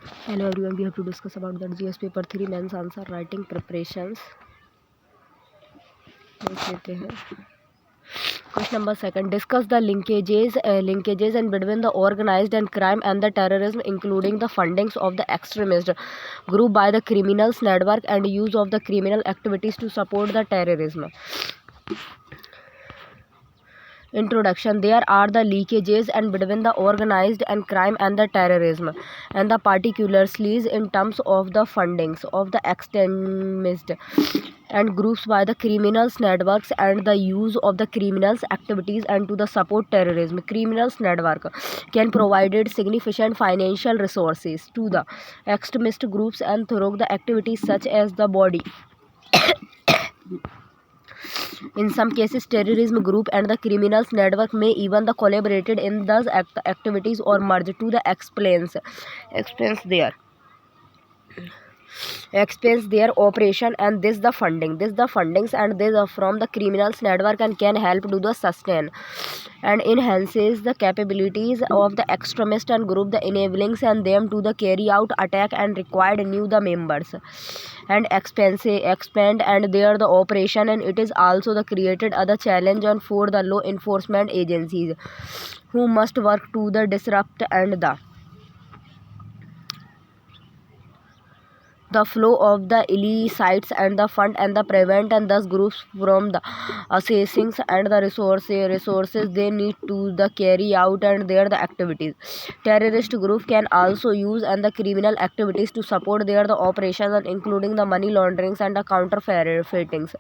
Hello everyone, we have to discuss about the GS paper 3 mains answer writing preparations. देख लेते हैं. Question number 2. Discuss the linkages and between the organized and crime and the terrorism, including the fundings of the extremist group by the criminals network and use of the criminal activities to support the terrorism. Introduction. There are the leakages and between the organized and crime and the terrorism, and the particularly in terms of the fundings of the extremist and groups by the criminals networks and the use of the criminals activities and to the support terrorism. Criminals network can provide significant financial resources to the extremist groups and through the activities such as the body. In some cases, terrorism group and the criminals network may even the collaborated in those activities or merge to the expense their operation, and this the fundings and this are from the criminals network and can help to the sustain and enhances the capabilities of the extremist and group, the enablings and them to the carry out attack and required new the members and expand and there the operation, and it is also the created other challenge on for the law enforcement agencies who must work to the disrupt and the flow of the illicits and the fund and the prevent and thus groups from the assessing and the resources they need to the carry out and their the activities. Terrorist group can also use and the criminal activities to support their the operations, and including the money launderings and the counterfeitings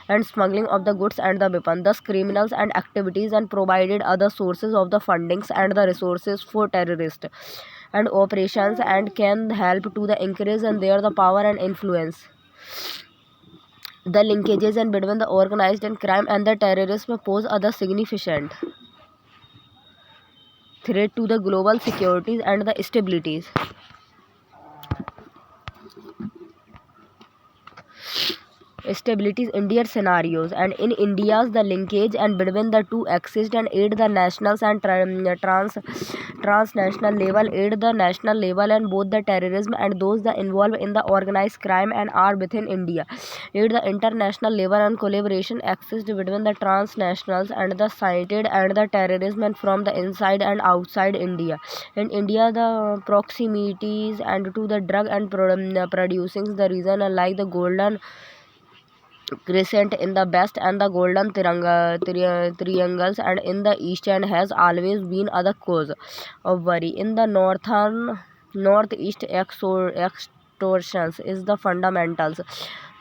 and smuggling of the goods and the weapon. Thus criminals and activities and provided other sources of the fundings and the resources for terrorists and operations and can help to the increase and their the power and influence. The linkages and between the organized and crime and the terrorism pose other significant threat to the global securities and the stabilities. India scenarios, and in India's the linkage and between the two exist and aid the nationals and transnational level, aid the national level and both the terrorism and those that involved in the organized crime and are within India, aid the international level and collaboration exist between the transnationals and the cited and the terrorism and from the inside and outside India. In India the proximities and to the drug and producing the reason like the golden crescent in the west and the golden triangles and in the eastern has always been other cause of worry. In the northeast extortions is the fundamentals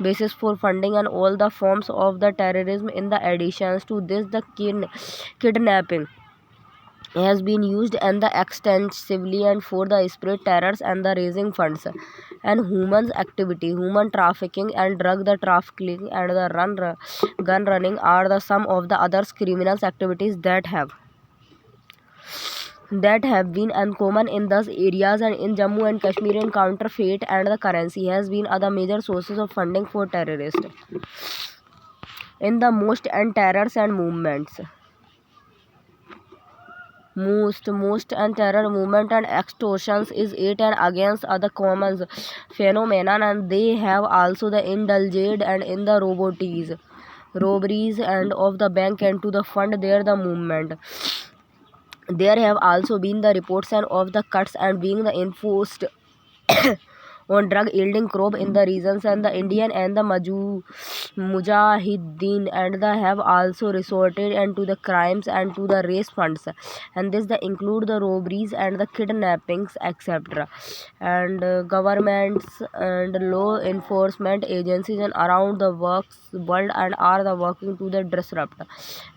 basis for funding and all the forms of the terrorism. In the additions to this the kidnapping has been used and the extensively and for the spread terrors and the raising funds and human trafficking and drug the trafficking and the gun running are the some of the other criminals activities that have been uncommon in those areas. And in Jammu and Kashmir and counterfeit and the currency has been other major sources of funding for terrorists in the most and terrors and movements. Most and terror movement and extortions is it and against other common phenomenon, and they have also the indulged and in the robberies and of the bank and to the fund there the movement. There have also been the reports and of the cuts and being the enforced on drug yielding crop in the regions, and the Indian and the Mujahideen and the have also resorted and to the crimes and to the race funds, and this the include the robberies and the kidnappings etc. And governments and law enforcement agencies and around the world and are the working to the disrupt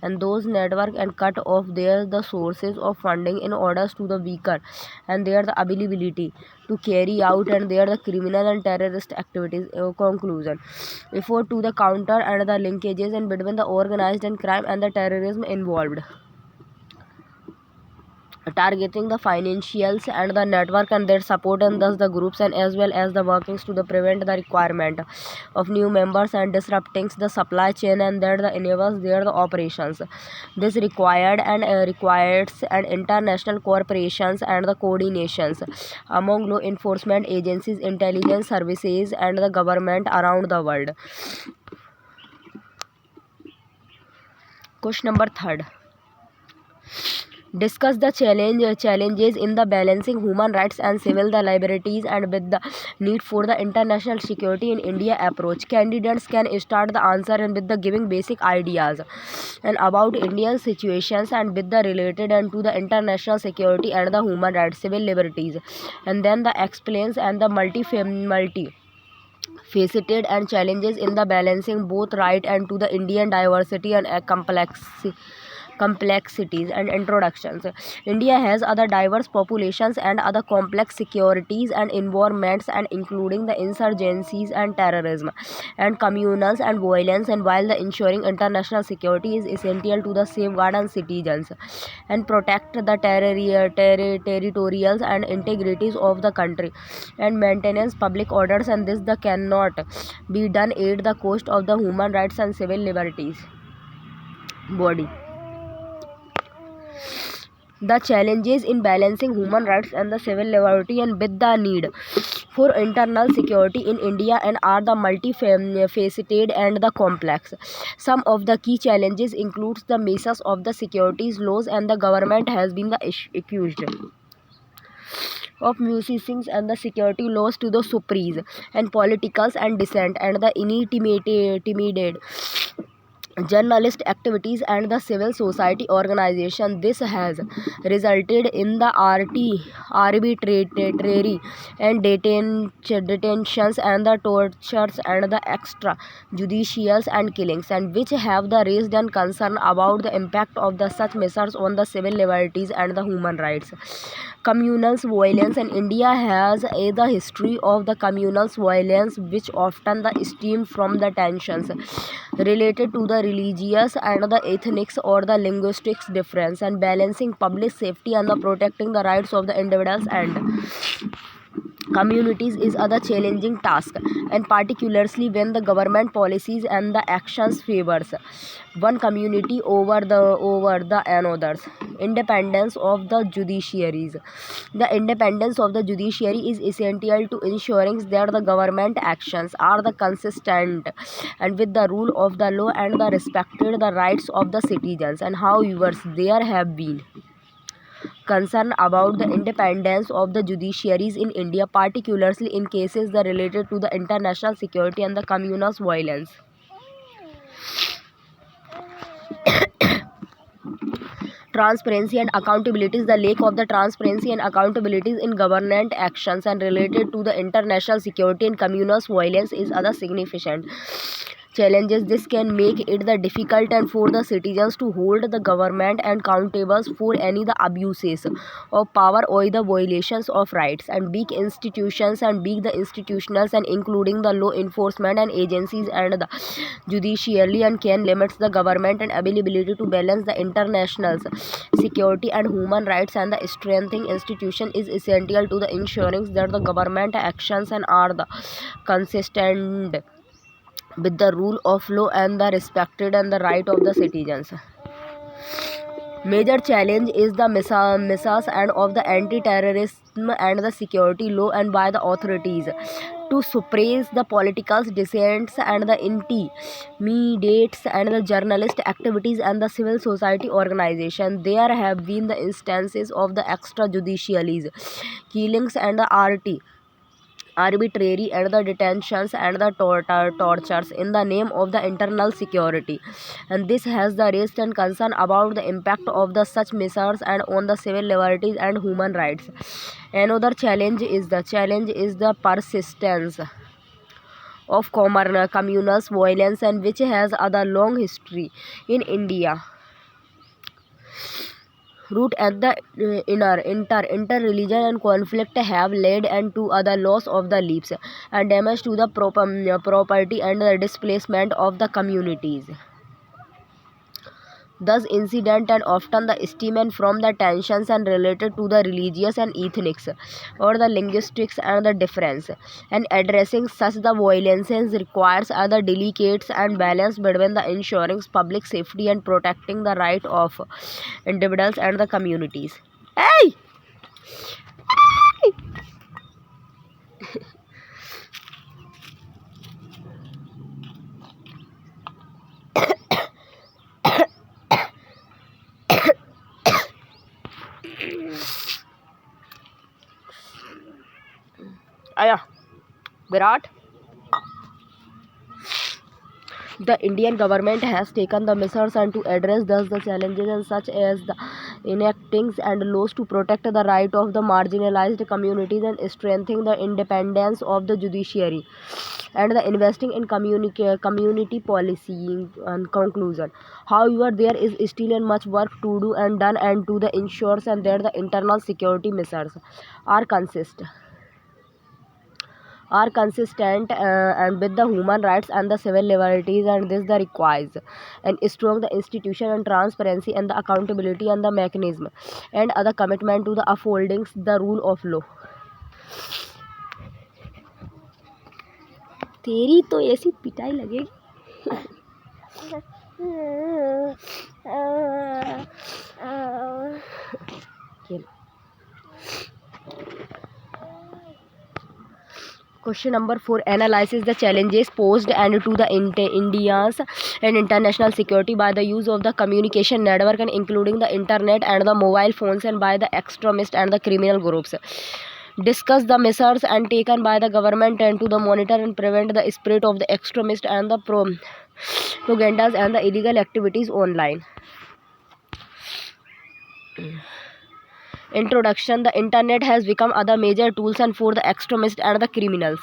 and those network and cut off their the sources of funding in orders to the weaker and their the availability to carry out and their the criminal and terrorist activities. Conclusion. Effort to the counter and the linkages and between the organized and crime and the terrorism involved. targeting the financials and the network and their support and thus the groups and as well as the workings to the prevent the requirement of new members and disrupting the supply chain and that the enables their the operations. This requires an international corporations and the coordinations among law enforcement agencies, intelligence services and the government around the world. Question number 3. Discuss the challenges in the balancing human rights and civil the liberties and with the need for the international security in India approach. Candidates can start the answer and with the giving basic ideas and about Indian situations and with the related and to the international security and the human rights civil liberties, and then the explains and the multifaceted and challenges in the balancing both right and to the Indian diversity and complexities and introductions. India has other diverse populations and other complex securities and environments and including the insurgencies and terrorism and communals and violence, and while the ensuring international security is essential to the safeguard and citizens and protect the territorials and integrities of the country and maintenance public orders, and this the cannot be done at the cost of the human rights and civil liberties body. The challenges in balancing human rights and the civil liberty and with the need for internal security in India and are the multifaceted and the complex. Some of the key challenges includes the messes of the securities laws, and the government has been the accused of musicians and the security laws to the suppress and politicals and dissent and the intimidated journalist activities and the civil society organization. This has resulted in the arbitrary and detentions and the tortures and the extrajudicial and killings, and which have the raised and concern about the impact of the such measures on the civil liberties and the human rights. Communal violence, and India has the history of the communal violence which often the stem from the tensions related to the religious and the ethnic or the linguistics difference, and balancing public safety and the protecting the rights of the individuals and communities is other challenging task, and particularly when the government policies and the actions favors one community over the another's. Independence of the judiciaries. The independence of the judiciary is essential to ensuring that the government actions are the consistent and with the rule of the law and the respected the rights of the citizens, and however there have been concern about the independence of the judiciaries in India, particularly in cases that related to the international security and the communal violence. Transparency and accountability. The lack of the transparency and accountability in government actions and related to the international security and communal violence is other significant challenges. This can make it the difficult and for the citizens to hold the government accountable for any the abuses of power or the violations of rights, and big institutions and big the institutionals and including the law enforcement and agencies and the judiciary and can limit the government and ability to balance the international security and human rights, and the strengthening institution is essential to the ensuring that the government actions and are the consistent with the rule of law and the respected and the right of the citizens. Major challenge is the missiles and of the anti-terrorism and the security law and by the authorities to suppress the political dissents and the intimidates and the journalist activities and the civil society organization. There have been the instances of the extrajudicial killings and the arbitrary and the detentions and the tortures in the name of the internal security, and this has the raised and concern about the impact of the such measures and on the civil liberties and human rights. Another challenge is the persistence of communal violence, and which has other long history in India. Root at the inter-religion and conflict have led and to other loss of the lives and damage to the property and the displacement of the communities. Thus, incident and often the stem from the tensions and related to the religious and ethnics or the linguistics and the difference. And addressing such the violences requires other delicate and balance between the ensuring public safety and protecting the right of individuals and the communities. Hey! Aya, Virat. The Indian government has taken the measures and to address thus the challenges and such as the enacting and laws to protect the right of the marginalized communities and strengthening the independence of the judiciary and the investing in community policy and conclusion. However, there is still much work to do and done and to the ensures and that the internal security measures are consistent and with the human rights and the civil liberties, and this the requires and strong the institution and transparency and the accountability and the mechanism and other commitment to the upholding the rule of law. तेरी तो ऐसी पिटाई लगेगी. Question number 4. Analyzes the challenges posed and to the India's and international security by the use of the communication network and including the internet and the mobile phones and by the extremist and the criminal groups. Discuss the measures and taken by the government and to the monitor and prevent the spread of the extremist and the propagandas and the illegal activities online. Introduction. The internet has become other major tools and for the extremists and the criminals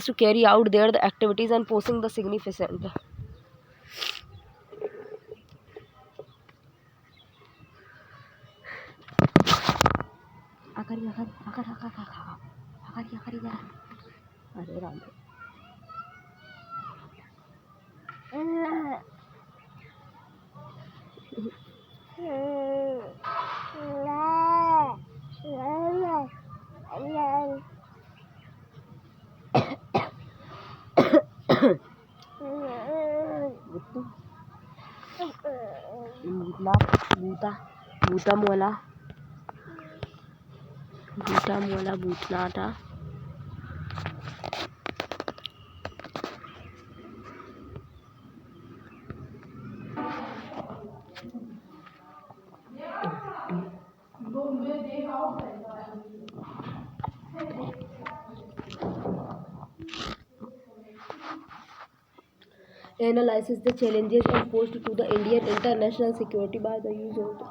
to carry out their the activities and posing the significant. Butnata. Analyzes the challenges posed to the Indian international security by the use of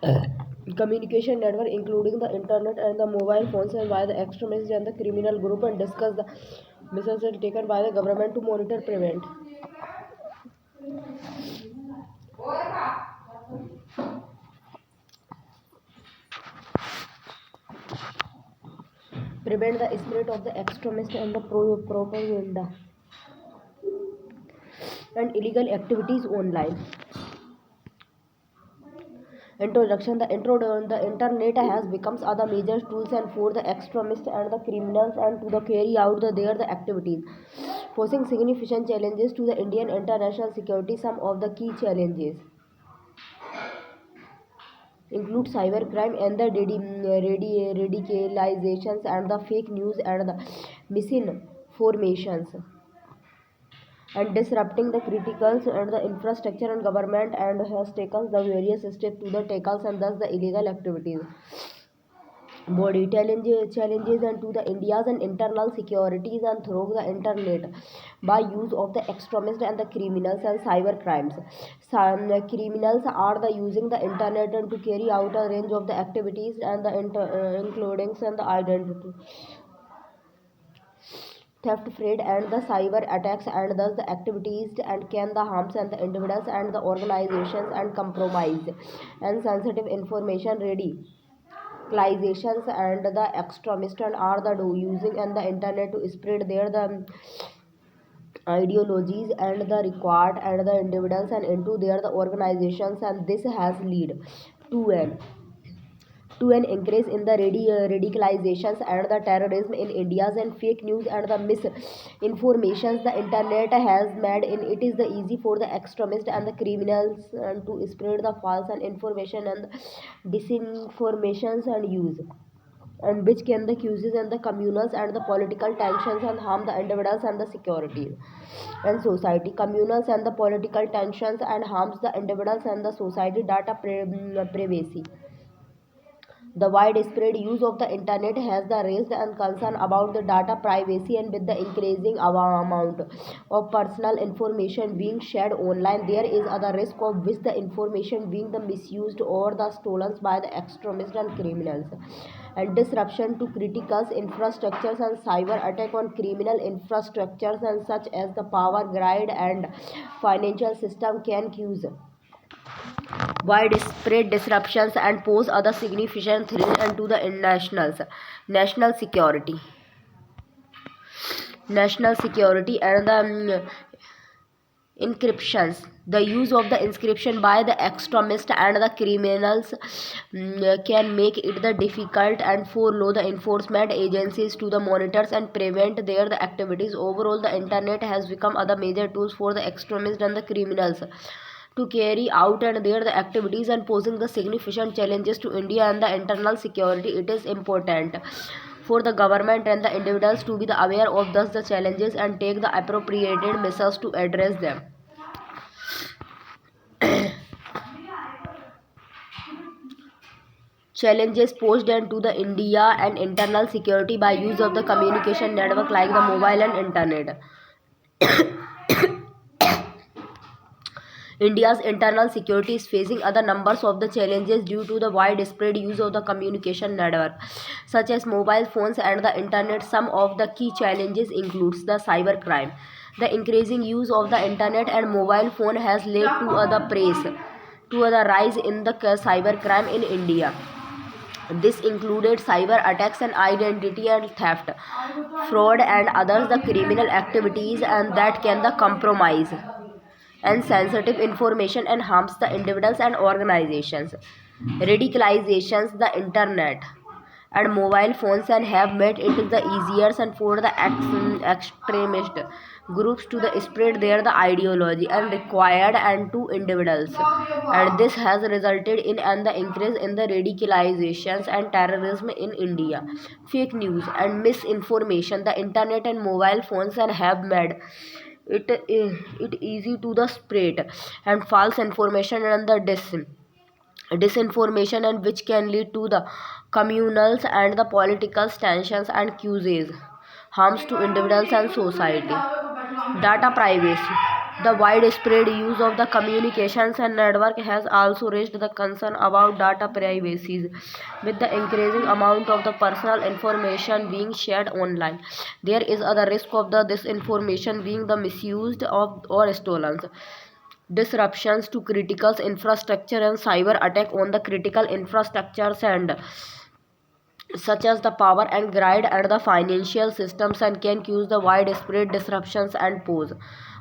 the communication network including the internet and the mobile phones and by the extremists and the criminal group and discuss the measures taken by the government to monitor prevent the spread of the extremist and the propaganda and illegal activities online. Introduction. The internet has become other major tools and for the extremists and the criminals and to the carry out their the activities, posing significant challenges to the Indian international security. Some of the key challenges include cybercrime and the radicalizations and the fake news and the misinformations and disrupting the criticals and the infrastructure and government and has taken the various steps to the tackles and thus the illegal activities. Body challenges and to the India's and internal securities and through the internet by use of the extremists and the criminals and cyber crimes. Some criminals are the using the internet and to carry out a range of the activities and the including and the identity theft, fraud, and the cyber attacks, and thus the activities and can the harms and the individuals and the organizations and compromise and sensitive information radicalizations and the extremists and are the using and the internet to spread their the ideologies and the required and the individuals and into their the organizations, and this has lead to an increase in the radicalizations and the terrorism in India's and fake news and the misinformations the internet has made in it is the easy for the extremists and the criminals and to spread the false and information and disinformations and use, and which can the causes and the communals and the political tensions and harm the individuals and the security and society. Communals and the political tensions and harms the individuals and the society data privacy. The widespread use of the internet has the raised and concern about the data privacy, and with the increasing amount of personal information being shared online, there is other risk of which the information being the misused or the stolen by the extremists and criminals, and disruption to critical infrastructures and cyber attack on criminal infrastructures and such as the power grid and financial system can cause widespread disruptions and pose other significant threat to the national security and the encryptions. The use of the encryption by the extremists and the criminals can make it the difficult and for law the enforcement agencies to the monitors and prevent their the activities. Overall, the internet has become other major tools for the extremists and the criminals to carry out and their the activities and posing the significant challenges to India and the internal security. It is important for the government and the individuals to be the aware of thus the challenges and take the appropriate measures to address them. Challenges posed to the India and internal security by use of the communication network like the mobile and internet. India's internal security is facing other numbers of the challenges due to the widespread use of the communication network, such as mobile phones and the internet. Some of the key challenges includes the cybercrime. The increasing use of the internet and mobile phone has led to the rise in the cybercrime in India. This included cyber attacks and identity and theft, fraud and others the criminal activities and that can the compromise and sensitive information and harms the individuals and organizations. Radicalizations, the internet and mobile phones and have made it the easier and for the extremist groups to the spread their the ideology and required and to individuals, and this has resulted in and the increase in the radicalizations and terrorism in India. Fake news and misinformation, the internet and mobile phones and have made it easy to the spread and false information and the disinformation, and which can lead to the communals and the political tensions and causes harms to individuals and society. Data privacy. The widespread use of the communications and network has also raised the concern about data privacy. With the increasing amount of the personal information being shared online, there is a risk of the this information being the misused of or stolen. Disruptions to critical infrastructure and cyber attack on the critical infrastructures and such as the power and grid and the financial systems and can cause the widespread disruptions and pose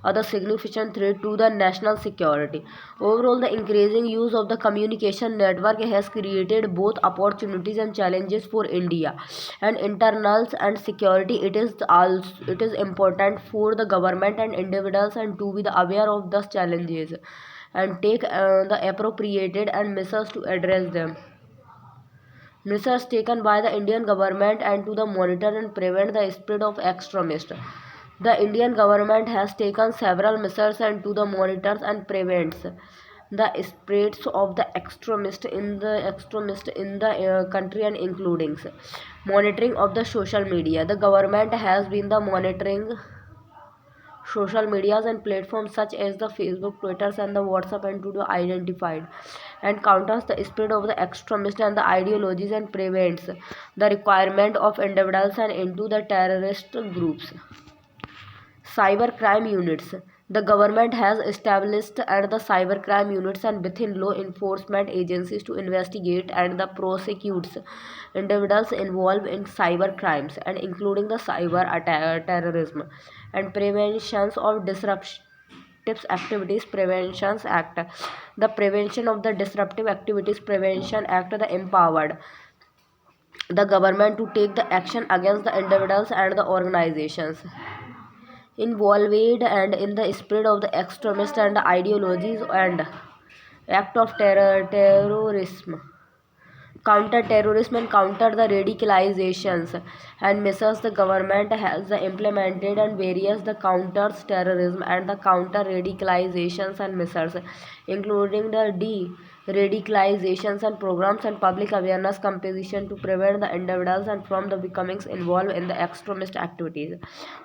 other significant threat to the national security. Overall, the increasing use of the communication network has created both opportunities and challenges for India and internals and security. It is important for the government and individuals and to be the aware of those challenges and take the appropriate and measures to address them. Measures taken by the Indian government and to the monitor and prevent the spread of extremists. The Indian government has taken several measures and to the monitors and prevents the spreads of the extremist in the country and including monitoring of the social media. The government has been the monitoring social medias and platforms such as the Facebook, Twitter, and the WhatsApp and to the identified and counters the spread of the extremist and the ideologies and prevents the requirement of individuals and into the terrorist groups. Cybercrime units. The government has established and the cybercrime units and within law enforcement agencies to investigate and the prosecutes individuals involved in cyber crimes and including the terrorism and preventions of disruptive activities preventions act. The prevention of the disruptive activities prevention act the empowered the government to take the action against the individuals and the organizations involved and in the spread of the extremist and ideologies and act of terrorism, counter terrorism and counter the radicalizations and measures the government has implemented and various the counters terrorism and the counter radicalizations and measures including the radicalizations and programs and public awareness composition to prevent the individuals and from the becoming involved in the extremist activities.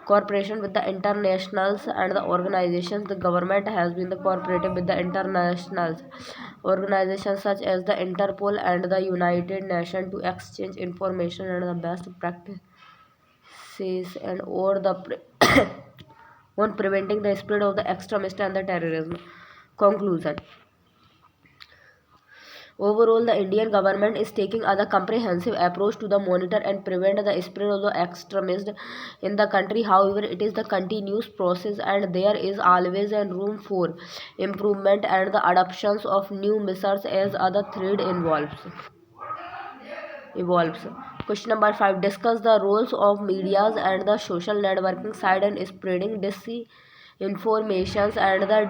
Cooperation with the internationals and the organizations. The government has been the cooperative with the internationals organizations such as the Interpol and the United Nations to exchange information and the best practices and or the on preventing the spread of the extremist and the terrorism. Conclusion. Overall, the Indian government is taking a comprehensive approach to the monitor and prevent the spread of the extremism in the country. However, it is the continuous process and there is always a room for improvement and the adoptions of new measures as other threat evolves. Question number 5. Discuss the roles of medias and the social networking side and spreading disinformations and the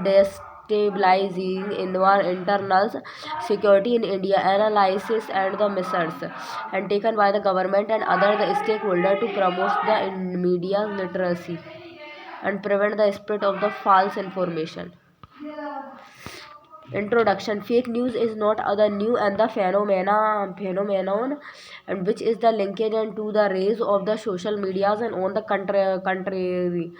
destabilizing internal security in India. Analysis and the measures and taken by the government and other the stakeholder to promote the media literacy and prevent the spread of the false information. Introduction. Fake news is not other new and the phenomenon and which is the linkage and to the rise of the social medias and on the contrary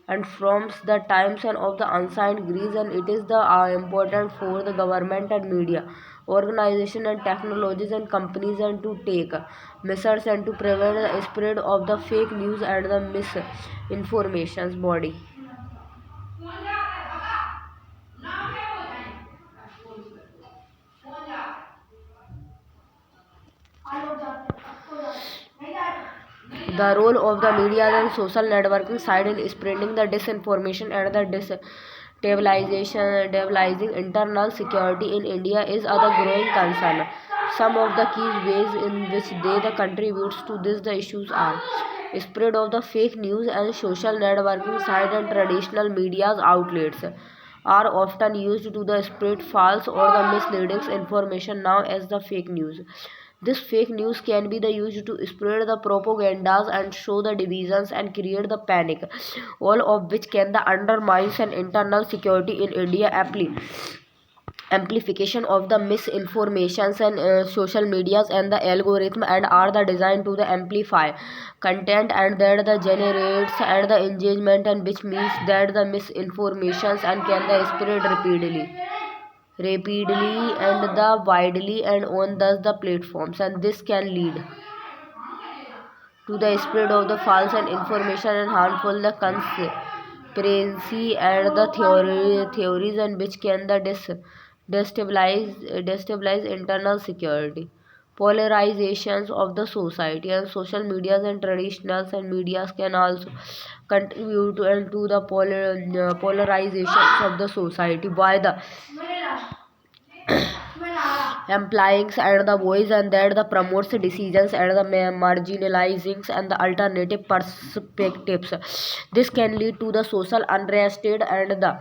and from the times and of the unsigned grease and it is the important for the government and media organization and technologies and companies and to take measures and to prevent the spread of the fake news and the misinformations body. The role of the media and social networking side in spreading the disinformation and the destabilizing internal security in India is a growing concern. Some of the key ways in which they contributes to this the issues are spread of the fake news and social networking side and traditional media's outlets are often used to the spread false or the misleading information now as the fake news. This fake news can be the used to spread the propagandas and show the divisions and create the panic, all of which can the undermines an internal security in India. Amplification of the misinformations and social medias and the algorithm and are the designed to the amplify content and that the generates and the engagement and which means that the misinformations and can the spread rapidly and the widely and on thus the platforms and this can lead to the spread of the false and information and harmful the conspiracy and the theories and which can the destabilize internal security. Polarizations of the society and social medias and traditionals and medias can also contribute to the polarizations of the society by the implying and the voice and that the promotes decisions and the marginalizing and the alternative perspectives. This can lead to the social unrest and the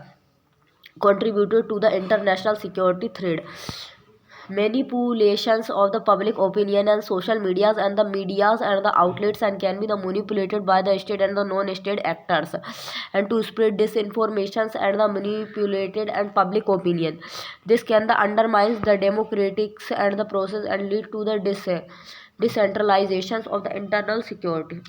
contributed to the international security threat. Manipulations of the public opinion and social medias and the medias and the outlets and can be the manipulated by the state and the non-state actors and to spread disinformations and the manipulated and public opinion. This can the undermines the democratics and the process and lead to the decentralizations of the internal security.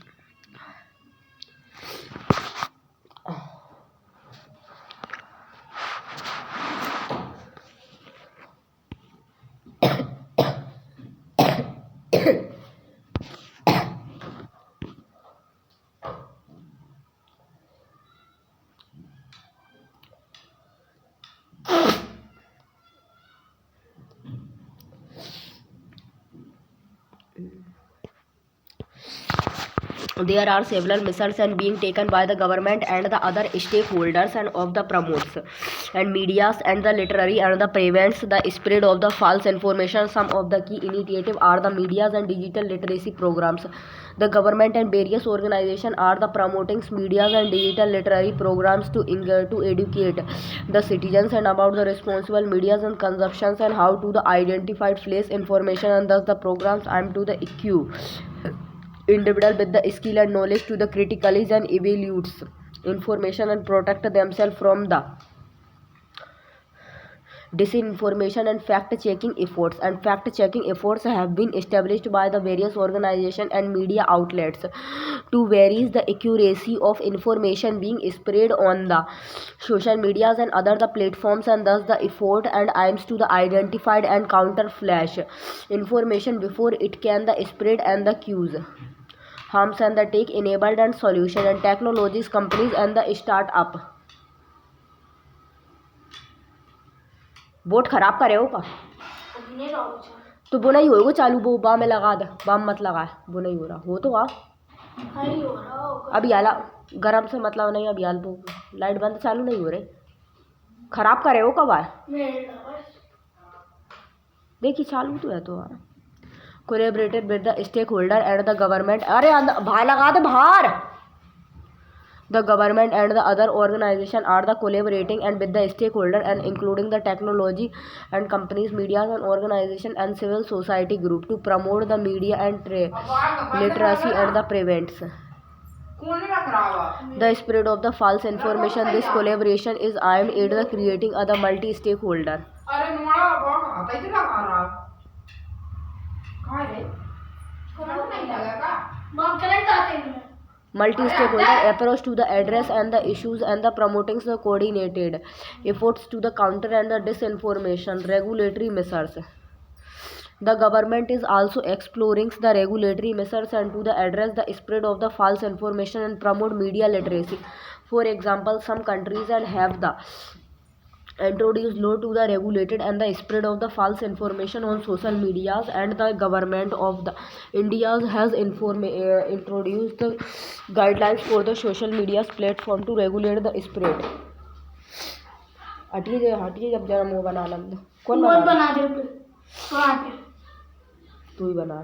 there are several measures and being taken by the government and the other stakeholders and of the promotes and medias and the literary and the prevents the spread of the false information. Some of the key initiatives are the medias and digital literacy programs. The government and various organizations are the promoting medias and digital literary programs to educate the citizens and about the responsible medias and consumptions and how to the identified place information, and thus the programs aim to the equip individual with the skill and knowledge to the critically and evaluates information and protect themselves from the disinformation and fact-checking efforts. And fact-checking efforts have been established by the various organizations and media outlets to vary the accuracy of information being spread on the social medias and other the platforms, and thus the effort and aims to the identified and counter flash information before it can the spread and the cause harms and the tech enabled and solution and technologies companies and the startup boat खराब करे हो का तो वो नहीं होएगा चालू वो बा में लगा दे बाम मत लगा वो नहीं हो रहा हो तो आ अभी आला गरम से मतलब नहीं अभी आल वो लाइट बंद चालू नहीं हो रहे खराब करे हो कब आए देखिए चालू तो है तो collaborated with the stakeholder and the government अरे बाहर लगा दे बाहर The government and the other organization are the collaborating and with the stakeholder and including the technology and companies, media and organization and civil society group to promote the media and literacy and the prevents the spread of the false information. This collaboration is aimed at the creating other multi-stakeholder multi-stakeholder approach to the address and the issues and the promoting the coordinated efforts to the counter and the disinformation regulatory measures. The government is also exploring the regulatory measures and to the address the spread of the false information and promote media literacy. For example, some countries and have the introduced law to the regulated and the spread of the false information on social medias, and the government of the India has introduced the guidelines for the social media platform to regulate the spread. हटिए जब जरा मुँह बना ला कौन बना दे तू ही बना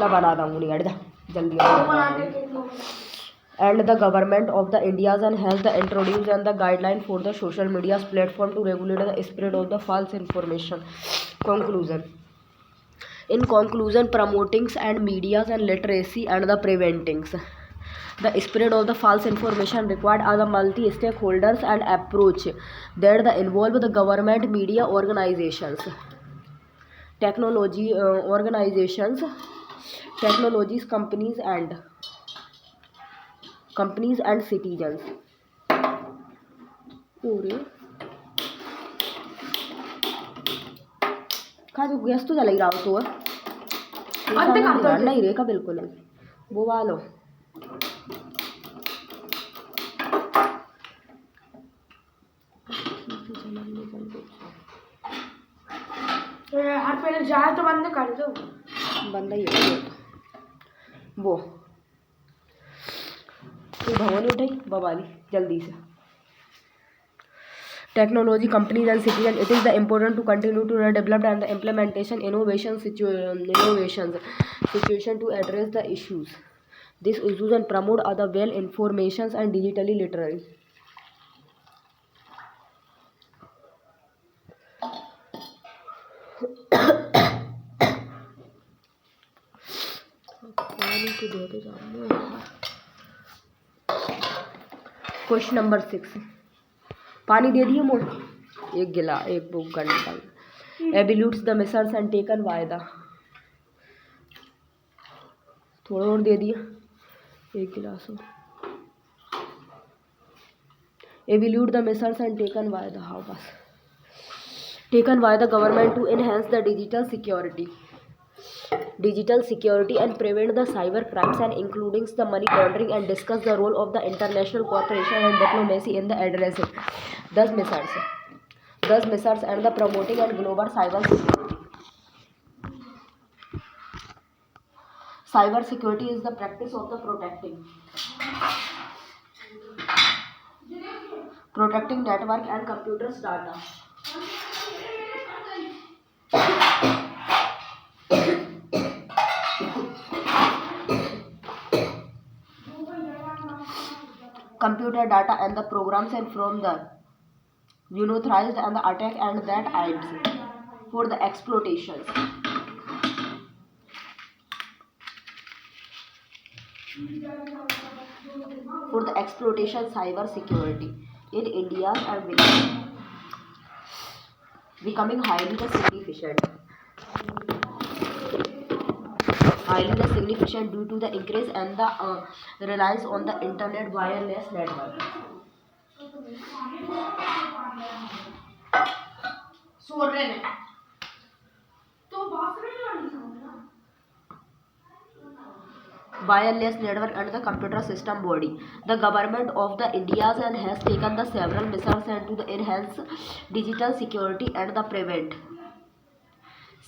ला बना दूँगी नहीं हट जा जल्दी and the government of the India has the introduced and the guideline for the social media platform to regulate the spread of the false information. Conclusion. In conclusion, promotings and medias and literacy and the preventings the spread of the false information required are the multi-stakeholders and approach that the involve the government, media organizations, technology organizations, technologies companies and citizens. खा जो gas तो जलाई रहा तो नहीं रेखा बिल्कुल वो वालो हाथ पहले जाए तो बंद कर दो बंद ही है वो तो भवन उठाई बवाली जल्दी से technology companies and citizens. It is the important to continue to develop and the implementation innovation situation to address the issues. These issues and promote other well informations and digitally literary. Question number 6. पानी दे दिए मोड़ एक गिला एक बुक घंटा एबिल्यूट्स the measures and taken वायदा थोड़ा और दे दिया एक गिलास और एबिल्यूट द मेसर्स एंड टेकन वायदा हाउ बस taken by the government to enhance the digital security and prevent the cyber crimes and including the money laundering and discuss the role of the international cooperation and diplomacy in the addressing thus measures and the promoting and global cyber security. Cyber security is the practice of the protecting network and computers data. Computer data and the programs and from the unauthorized and the attack and that aids for the exploitations. For the exploitation cyber security in India are becoming highly significant due to the increase and the reliance on the internet wireless network. Wireless network and the computer system body. The government of the India and has taken the several measures and to the enhance digital security and the prevent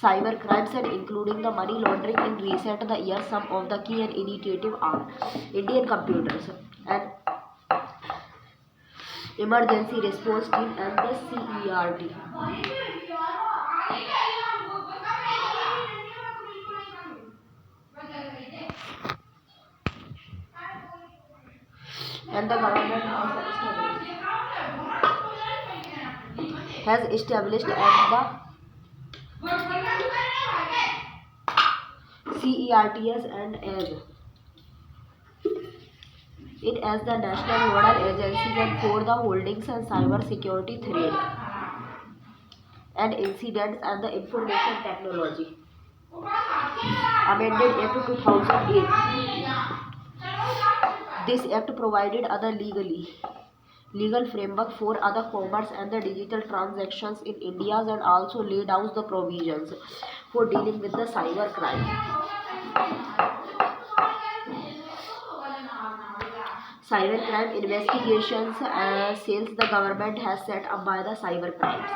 cyber crimes and including the money laundering in recent the years. Some of the key and initiative are Indian computers and emergency response team and the CERT. And the government has established and the CERTS and as it as the national nodal agencies and for the holdings and cyber security threat and incidents and the information technology. Amended Act 2008. This act provided other legal framework for other commerce and the digital transactions in India and also laid out the provisions for dealing with the cyber crime. Cyber crime investigations cells the government has set up by the cyber crimes.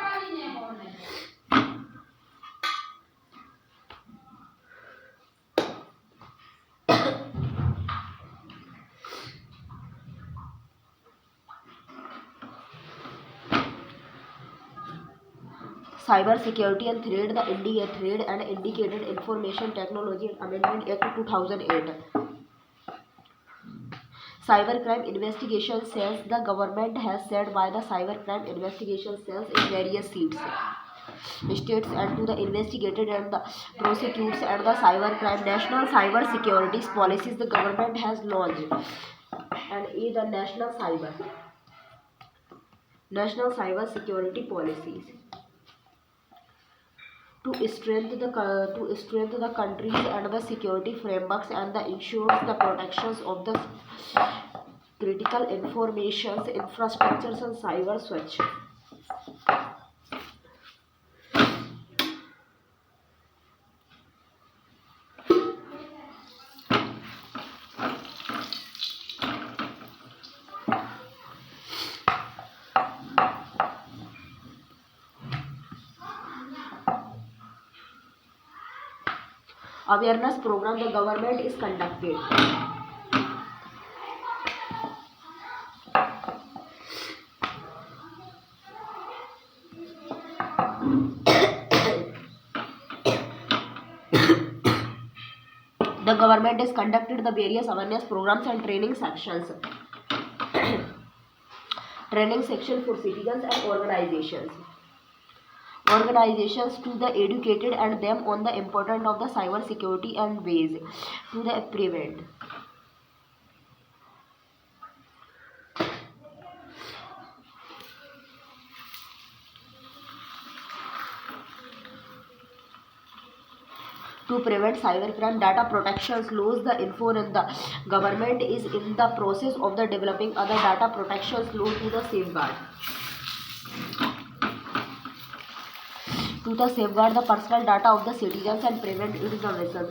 Cyber security and trade, the Trade and Indicated Information Technology Amendment Act 2008. Cybercrime investigation cells the government has set by the cybercrime investigation cells in various states and to the investigated and the prosecutes and the cybercrime national cyber security policies the government has launched and the national cyber security policies to strengthen the countries and the security frameworks and the ensures the protections of the critical information infrastructures and cyber switch. Awareness program the government is conducted. The government has conducted the various awareness programs and training sections. Training section for citizens and organizations to the educated and them on the importance of the cyber security and ways to the prevent. To prevent cybercrime, data protection laws, the info and the government is in the process of the developing other data protection laws to the safeguard the personal data of the citizens and prevent its violations.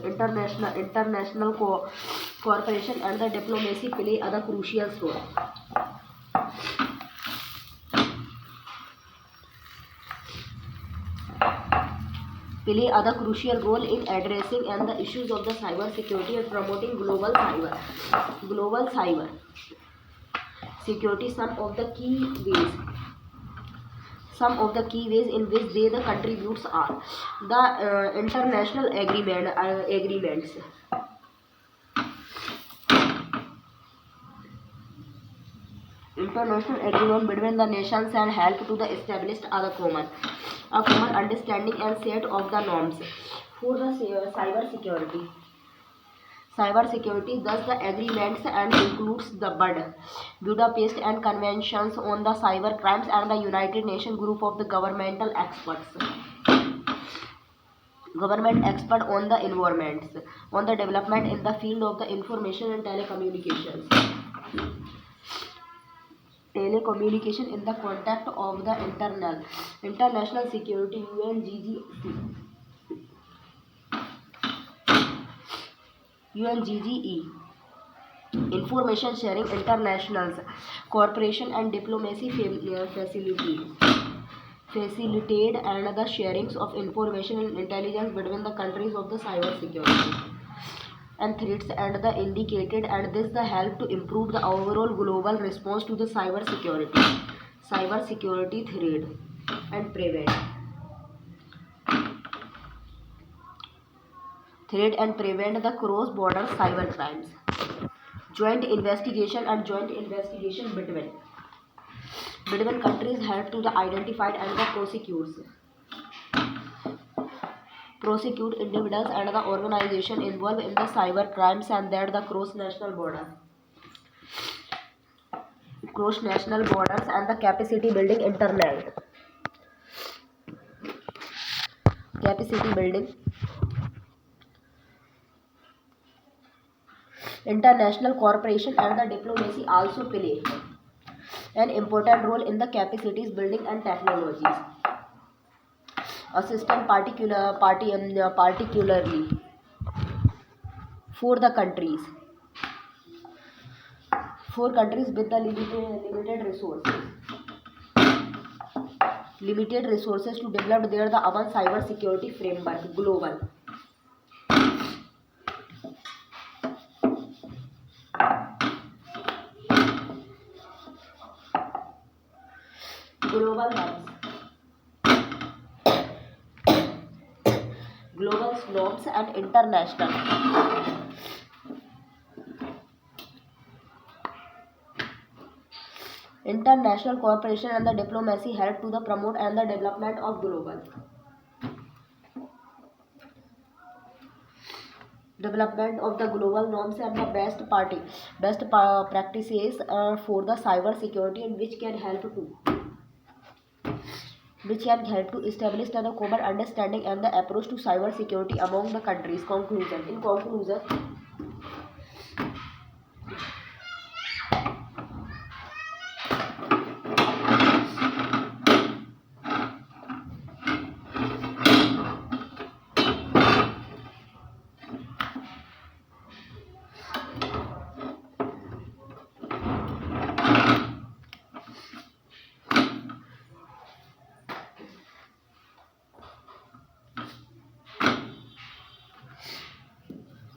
International cooperation and the diplomacy play a crucial role. play other crucial role in addressing and the issues of the cyber security and promoting global cyber security. Some of the key ways in which they the contributes are the agreements. International agreement between the nations and help to the established a common understanding and set of the norms for the cyber security. Cyber security, thus the agreements and includes the Budapest and conventions on the cyber crimes and the United Nations group of the government expert on the environments on the development in the field of the information and telecommunication in the context of the international security. UNGGE information sharing internationals cooperation and diplomacy facilitate and the sharings of information and intelligence between the countries of the cyber security and threats and the indicated, and this the help to improve the overall global response to the cyber security threat and prevent the cross border cyber crimes. Joint investigation between countries help to the identified and the prosecute individuals and the organization involved in the cyber crimes, and that the cross national borders and the capacity building international cooperation and the diplomacy also play an important role in the capacities building and technologies assistant particularly for the countries with the limited resources to develop their the own cyber security framework. Global norms and international cooperation and the diplomacy help to the promote and the development of the global norms and the best practices for the cyber security, and which can help to establish the common understanding and the approach to cyber security among the countries.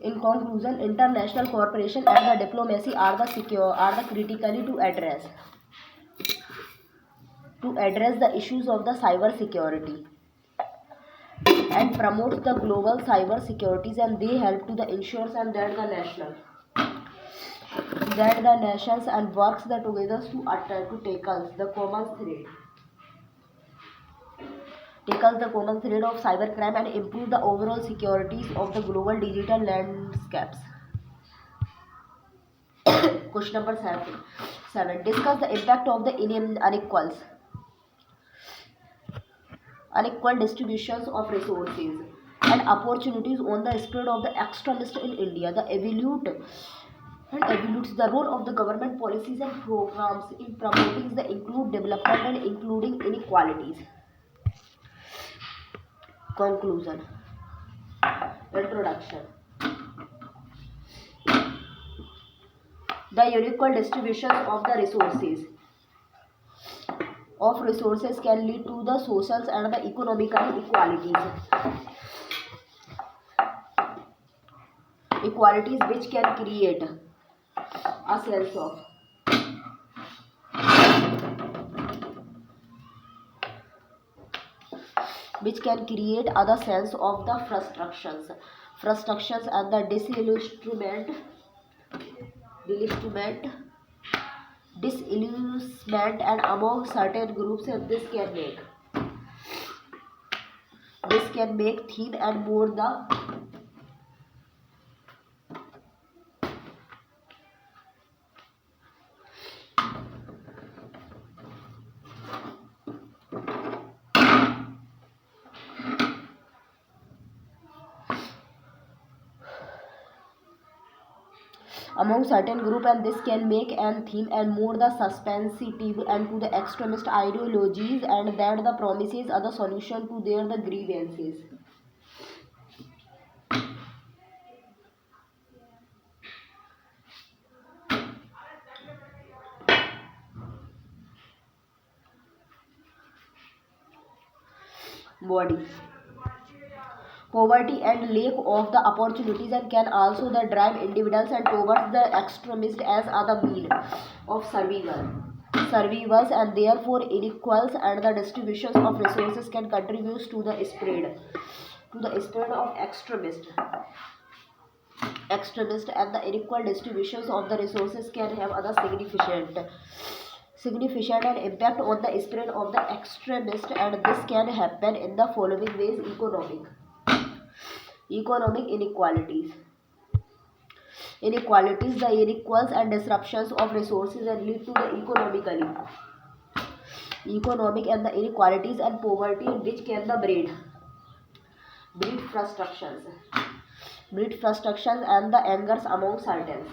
In conclusion, international cooperation and the diplomacy are the critically to address the issues of the cyber security and promote the global cyber securities, and they help to the ensures and that the nations and works the together to tackle the common threat of cybercrime and improve the overall securities of the global digital landscapes. Question number 7. Discuss the impact of the unequal distributions of resources and opportunities on the spread of the extremists in India. The evaluates the role of the government policies and programs in promoting the include development and including inequalities. Conclusion. Introduction. The unequal distribution of the resources of resources can lead to the social and the economical equalities which can create a sense of other sense of the frustrations and the disillusionment and among certain groups, and this can make theme and more the among certain group, and this can make an theme and more the suspensive and to the extremist ideologies, and that the promises are the solution to their the grievances. Body poverty and lack of the opportunities and can also the drive individuals and towards the extremist as other mean of survivors, and therefore inequals and the distributions of resources can contribute to the spread of extremist, and the unequal distributions of the resources can have other significant and impact on the spread of the extremist, and this can happen in the following ways: economic inequalities, the inequals and disruptions of resources and lead to the economic and the inequalities and poverty, which can the breed frustrations and the angers among certain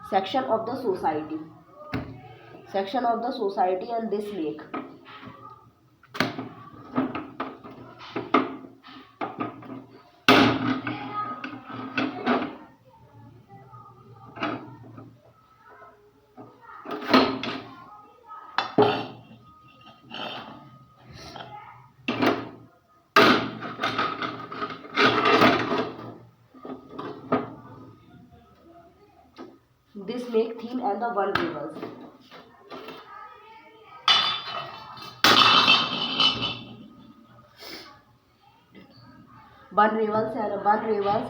section of the society, and this make theme and the vulnerables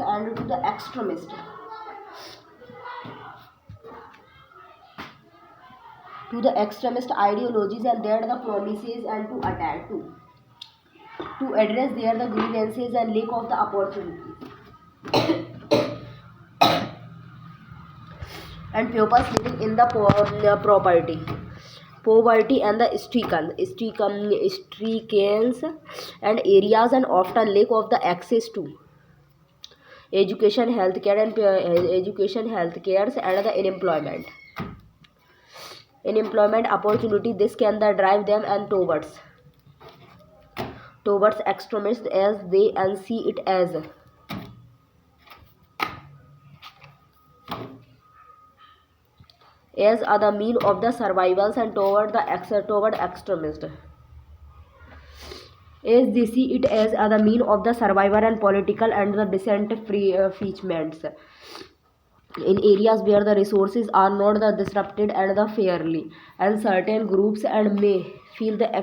and to the extremist ideologies, and there the promises and to attack to address their the grievances and lack of the opportunities, and pupils living in the poverty and the streakens and areas, and often lack of the access to education, healthcare, and the unemployment opportunity. This can the drive them and towards extremists as they and see it as other mean of the survivals, and toward extremist as they see it as other mean of the survivor and political and the dissent free feachments in areas where the resources are not the disrupted and the fairly, and certain groups and feel the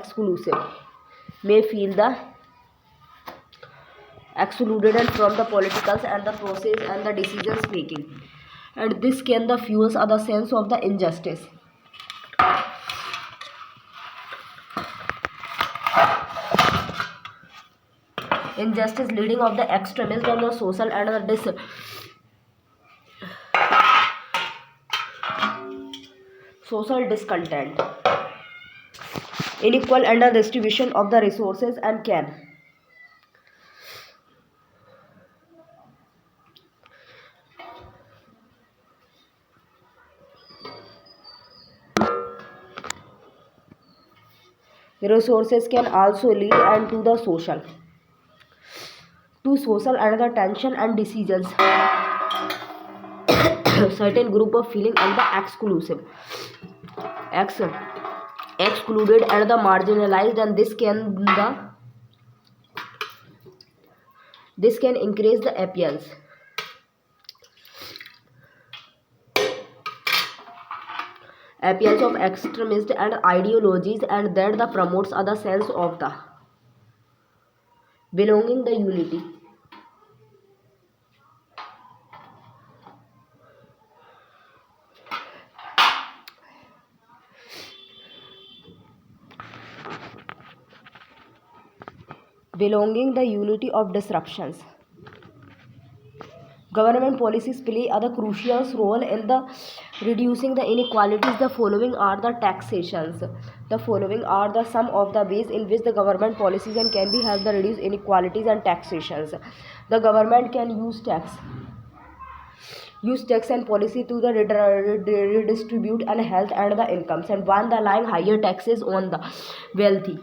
may feel the excluded and from the politicals and the process and the decisions making, and this can the fuels other sense of the injustice leading of the extremism on the social and the social discontent, unequal and the distribution of the resources, and can Resources can also lead and to social and the tension and decisions. Certain group of feeling and the ex- excluded and the marginalized, and this can increase the appeals of extremist and ideologies, and that the promotes other sense of the belonging, the unity. Belonging, the unity of disruptions. Government policies play a crucial role in the reducing the inequalities. The following are the taxations. The following are the some of the ways in which the government policies and can be helped to reduce inequalities and taxations. The government can use tax and policy to the redistribute and health and the incomes, and one the lying higher taxes wealthy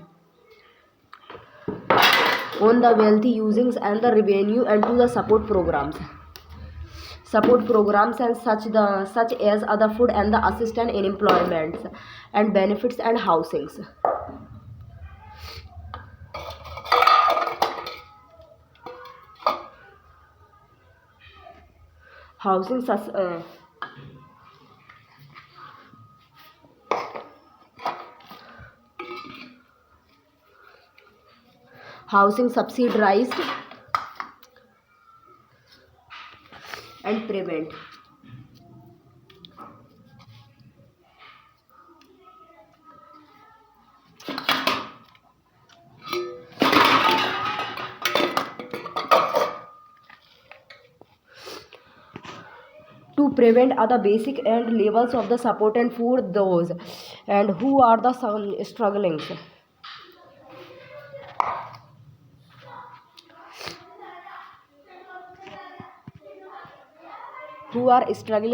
on the wealthy usings and the revenue and to the support programs and such as other food and the assistance in employments and benefits and housing housing subsidized and prevent to prevent other basic and levels of the support and for those and who are the struggling,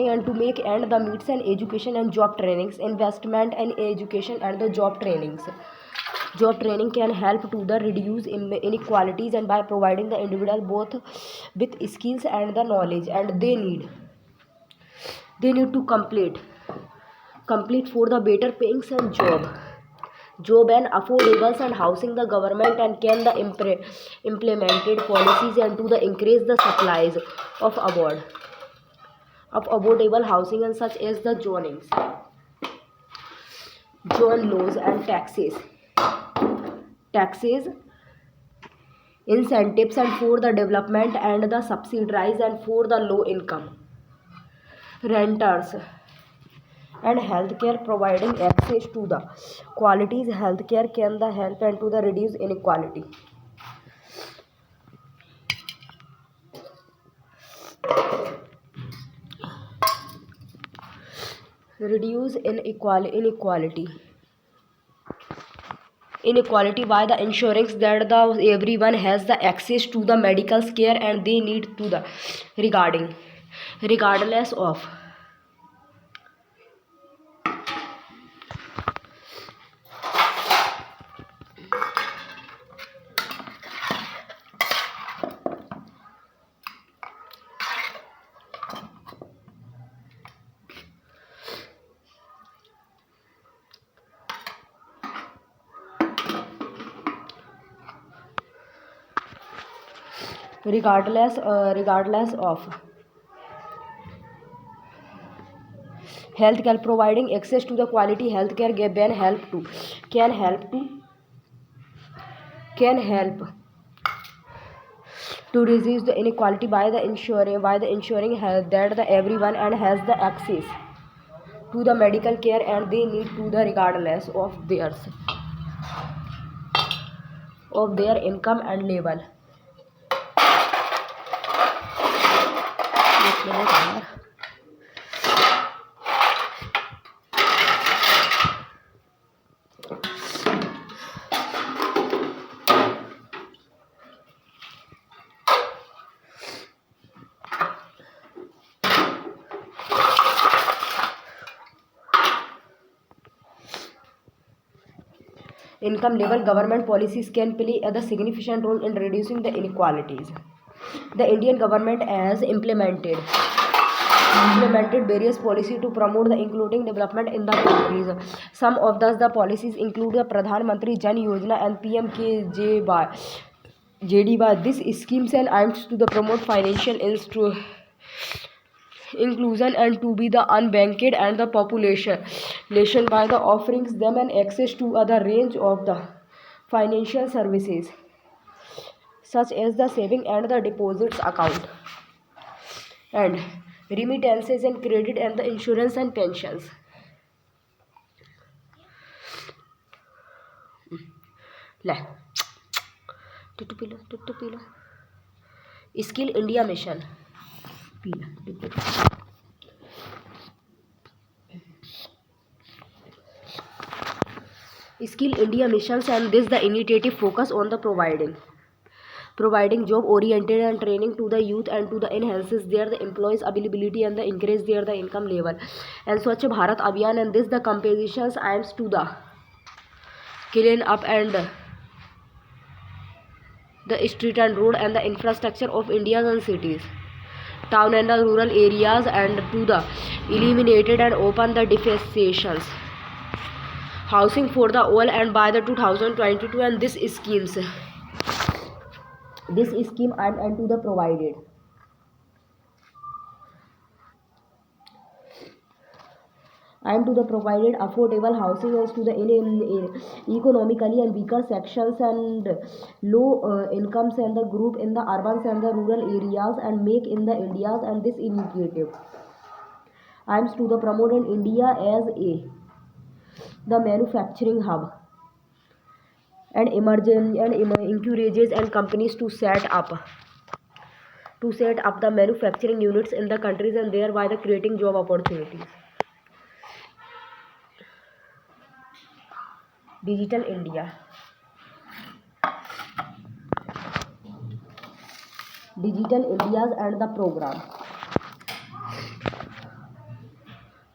and to make end the meets and education and job trainings, investment and education and the job training can help to the reduce inequalities, and by providing the individual both with skills and the knowledge and they need to complete for the better paying and job and affordables and housing. The government and can the implemented policies and to the increase the supplies of affordable housing, and such as the zone laws and taxes incentives and for the development and the subsidies and for the low income renters, and healthcare providing access to the qualities healthcare can the help and to the reduce inequality by the ensuring that the everyone has the access to the medical care and they need to the regarding regardless of regardless of healthcare providing access to the quality healthcare can help to reduce the inequality by the ensuring health that the everyone and has the access to the medical care and they need to the regardless of their income and level. एक minute यार. income level, government policies can play a significant role in reducing the inequalities. The Indian government has implemented various policies to promote the including development in the countries. Some of the policies include the Pradhan Mantri Jan Yojana and PMKJDY. These schemes and aims to the promote financial inclusion and to be the unbanked and the population by the offerings them and access to other range of the financial services such as the saving and the deposits account and remittances and credit and the insurance and pensions. ले टुट्टू पी लो skill India mission पी लो Skill India missions and this the initiative focus on the providing job oriented and training to the youth and to the enhances their the employees availability and the increase their the income level and Swachh Bharat Abhiyan and this the compositions aims to the clean up and the street and road and the infrastructure of India and cities, town and the rural areas and to the eliminated and open the defecations, housing for the all and by the 2022 and this scheme and to the provided affordable housing as to the economically and weaker sections and low incomes and the group in the urban and the rural areas and make in the Indias and this initiative aims to the promote in India as the manufacturing hub and encourages and companies to set up the manufacturing units in the countries and thereby the creating job opportunities. Digital Indias and the program.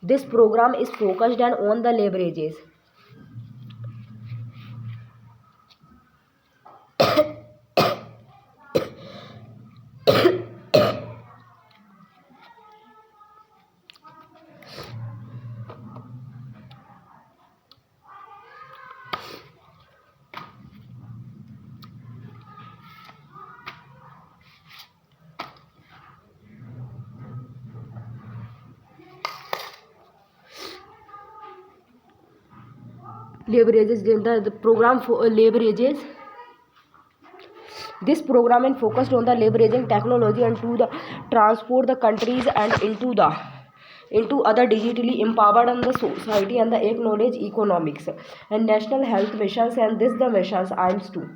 This program is focused on the leverages the program for leverages. This program is focused on the leveraging technology and to the transport the countries and into other digitally empowered and the society and the acknowledge economics and national health missions and this the missions aims to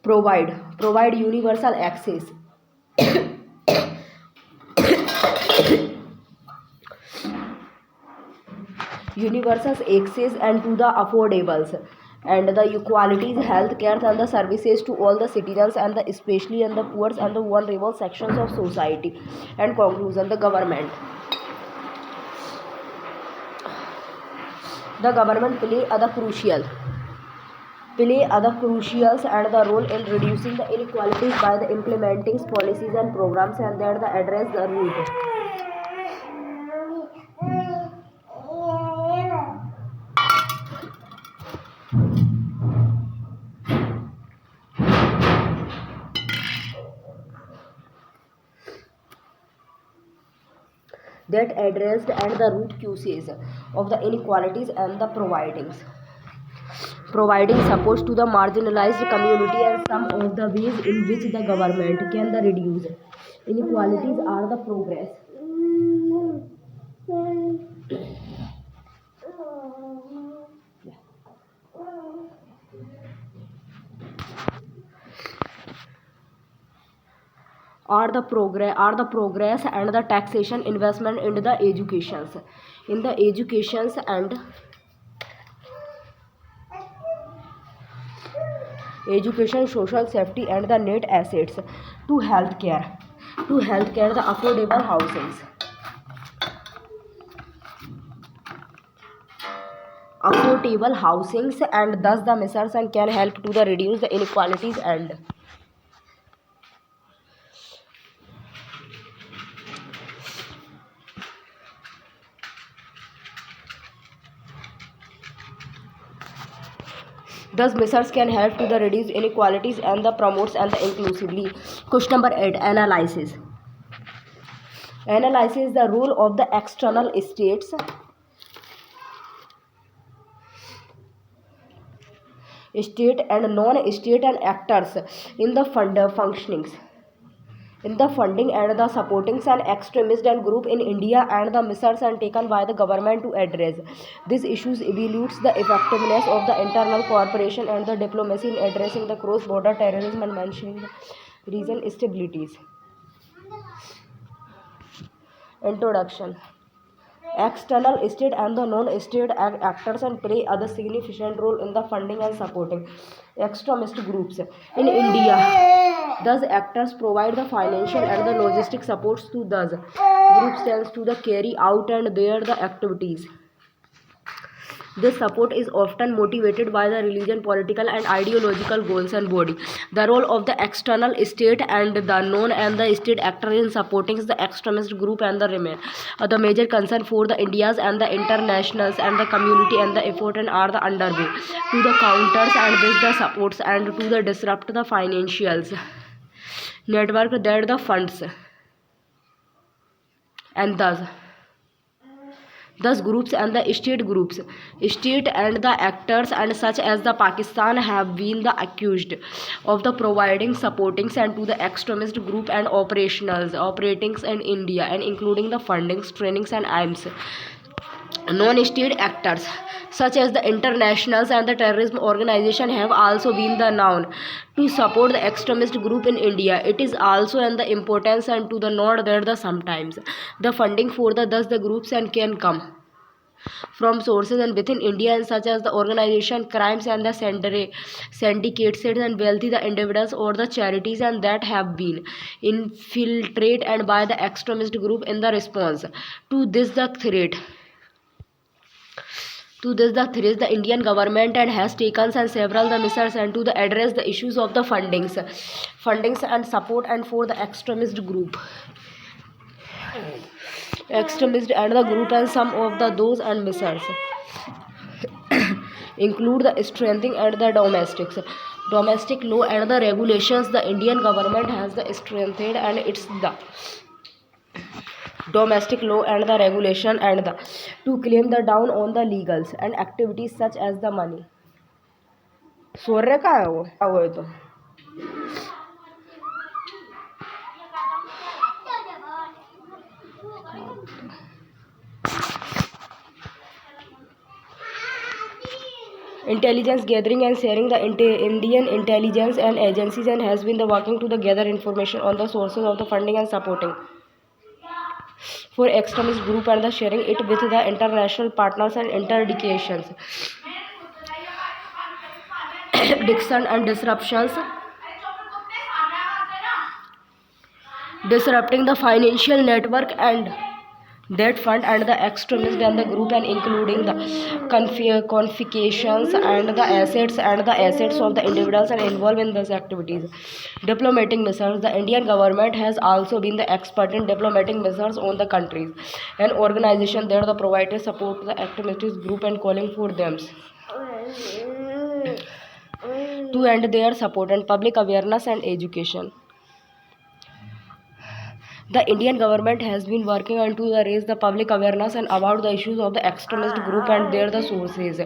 provide universal access and to the affordables and the equalities health care and the services to all the citizens and the especially and the poor and the vulnerable sections of society. And conclusion, the government play other crucial and the role in reducing the inequalities by the implementing policies and programs and that the address the root that addressed and the root causes of the inequalities and the providing support to the marginalized community and some of the ways in which the government can the reduce inequalities are the progress are the progress and the taxation investment in the educations and education social safety and the net assets to healthcare the affordable housings affordable housings, and thus the measures and can help to the reduce the inequalities and thus measures can help to the reduce inequalities and the promotes and the inclusively. Question number 8, analysis. Analysis the role of the external states, state and non-state and actors in the functionings, in the funding and the supporting an extremist and group in India, and the measures and taken by the government to address these issues evaluates the effectiveness of the internal cooperation and the diplomacy in addressing the cross-border terrorism and mentioning the region stabilities. Introduction. External state and the non-state actors and play other significant role in the funding and supporting extremist groups in India. Thus, actors provide the financial and the logistic supports to those groups tends to the carry out and their the activities. This support is often motivated by the religion, political and ideological goals and body. The role of the external state and the non and the state actor in supporting the extremist group and the remain the major concern for the India's and the internationals and the community, and the effort and are the underway to the counters and this the supports and to the disrupt the financials network that the funds and thus groups and the state and the actors and such as the Pakistan have been the accused of the providing supportings and to the extremist group and operatings in India, and including the fundings, trainings and aims. Non-state actors such as the internationals and the terrorism organization have also been the known to support the extremist group in India. It is also and the importance and to the note that the sometimes the funding for the thus the groups and can come from sources and within India, and such as the organization crimes and the syndicates and wealthy the individuals or the charities and that have been infiltrated and by the extremist group in the response to this the threat. The Indian government and has taken and several the measures and to the address the issues of the fundings and support and for the extremist and the group, and some of the those and measures include the strengthening and the domestic law and the regulations. The Indian government has the strengthened and it's the domestic law and the regulation and the to claim the down on the legals and activities such as the money. है तो intelligence gathering and sharing. The Indian intelligence and agencies and has been the working to the gather information on the sources of the funding and supporting for extremist group and the sharing it with the international partners and interdictions. Diction and disrupting the financial network and that fund and the extremists and the group, and including the confiscations and the assets of the individuals and involved in those activities. Diplomatic measures. The Indian government has also been the expert in diplomatic measures on the countries and organization that the provided support to the extremist group and calling for them to end their support and public awareness and education. The Indian government has been working on to raise the public awareness and about the issues of the extremist group and their the sources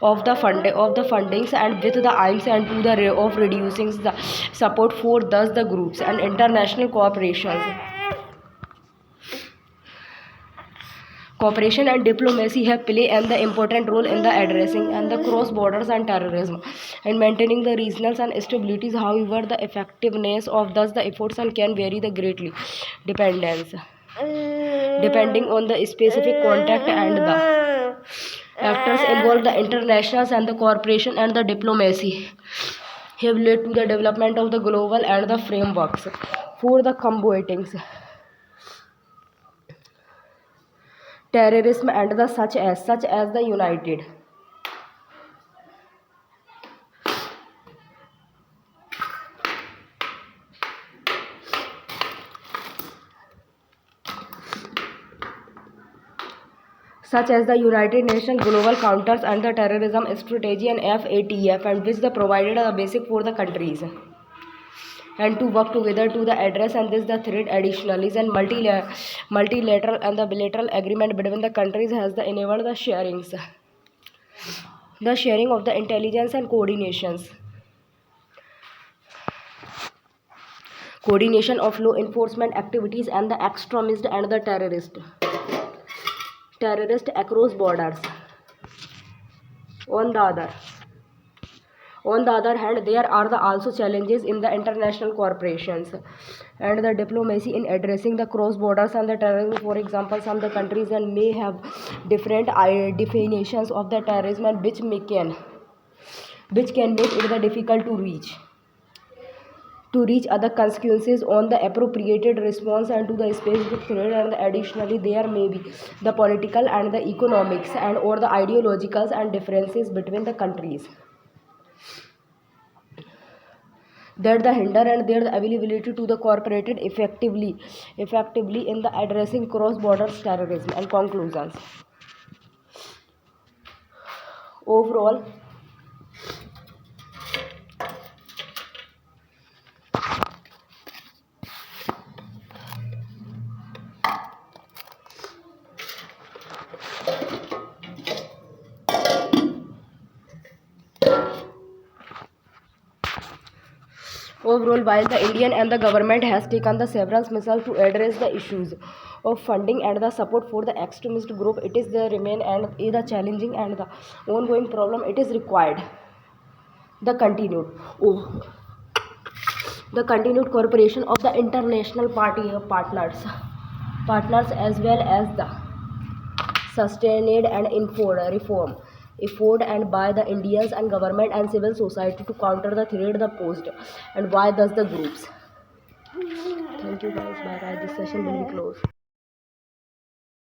of the fundings and with the aims and to the of reducing the support for thus the groups and international cooperation and diplomacy have played an important role in the addressing and the cross borders and terrorism and maintaining the regional and stabilities. However, the effectiveness of thus the efforts and can vary the greatly depending on the specific contact and the actors involved. The internationals and the cooperation and the diplomacy have led to the development of the global and the frameworks for the combating terrorism and the such as the United such as the United Nations Global Counters and the Terrorism Strategy and FATF, and which the provided a basic for the countries and to work together to the address and this the threat. Additionally, and multilateral and the bilateral agreement between the countries has the enabled the sharing of the intelligence and coordination of law enforcement activities and the extremist and the terrorist across borders. On the other hand, there are also challenges in the international corporations and the diplomacy in addressing the cross borders and the terrorism. For example, some of the countries and may have different definitions of the terrorism, and which can make it the difficult to reach other consequences on the appropriated response and to the specific threat. And additionally, there may be the political and the economics and or the ideological and differences between the countries that the hinder and their availability to the cooperated effectively in the addressing cross-border terrorism. And conclusions. Overall, while the Indian and the government has taken the several measures to address the issues of funding and the support for the extremist group, it is the remain and is the challenging and the ongoing problem. It is required the continued cooperation of the international partners as well as the sustained and informed reform effort and by the Indians and government and civil society to counter the threat the posed and why does the groups. Thank you guys. Bye bye. This session will be closed.